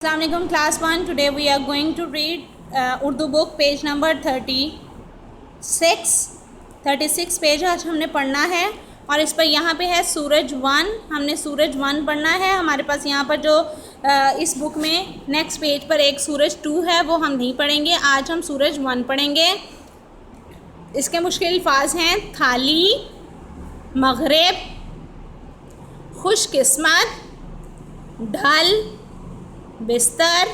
Assalamualaikum class 1. Today we are going to read Urdu book page number 36 page आज हमने पढ़ना है। और इस पर यहाँ पे है सूरज 1। हमने सूरज 1 पढ़ना है। हमारे पास यहाँ पर जो इस बुक में नेक्स्ट पेज पर एक सूरज 2 है वो हम नहीं पढ़ेंगे। आज हम सूरज 1 पढ़ेंगे। इसके मुश्किल अल्फाज हैं थाली, मगरिब, खुशकिस्मत, ढल, बिस्तर,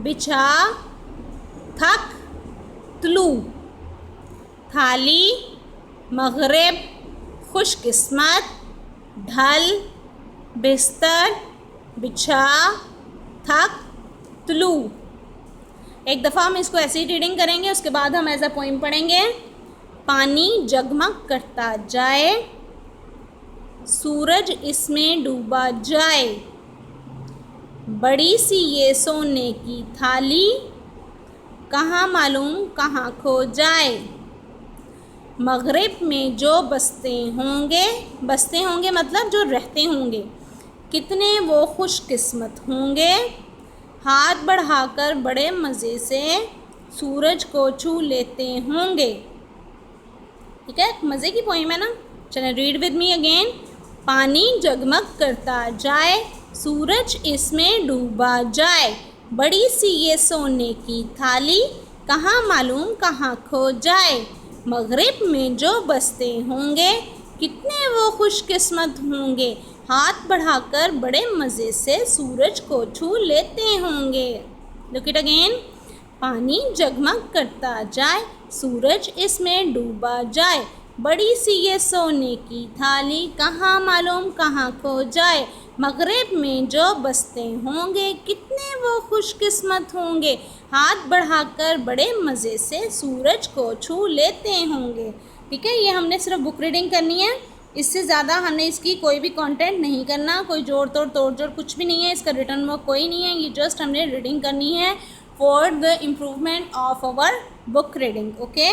बिछा, थक, तुलू। थाली, मगरिब, खुशकिस्मत, ढल, बिस्तर, बिछा, थक, तुलू। एक दफ़ा हम इसको ऐसे ही रीडिंग करेंगे, उसके बाद हम एज अ पोइम पढ़ेंगे। पानी जगमग करता जाए, सूरज इसमें डूबा जाए, बड़ी सी ये सोने की थाली, कहाँ मालूम कहाँ खो जाए। मगरिब में जो बसते होंगे मतलब जो रहते होंगे, कितने वो खुशकिस्मत होंगे, हाथ बढ़ाकर बड़े मज़े से सूरज को छू लेते होंगे। ठीक है, मज़े की पोइम है ना। चलें, रीड विद मी अगेन। पानी जगमग करता जाए, सूरज इसमें डूबा जाए, बड़ी सी ये सोने की थाली, कहाँ मालूम कहाँ खो जाए। मगरिब में जो बसते होंगे, कितने वो खुशकिस्मत होंगे, हाथ बढ़ाकर बड़े मज़े से सूरज को छू लेते होंगे। Look it again. पानी जगमग करता जाए, सूरज इसमें डूबा जाए, बड़ी सी ये सोने की थाली, कहाँ मालूम कहाँ खो जाए। मगरिब में जो बसते होंगे, कितने वो खुशकिस्मत होंगे, हाथ बढ़ाकर बड़े मज़े से सूरज को छू लेते होंगे। ठीक है, ये हमने सिर्फ बुक रीडिंग करनी है। इससे ज़्यादा हमने इसकी कोई भी कंटेंट नहीं करना, कोई जोड़ तोड़ कुछ भी नहीं है। इसका रिटर्न वर्क कोई नहीं है, ये जस्ट हमने रीडिंग करनी है for the improvement of our book reading. Okay.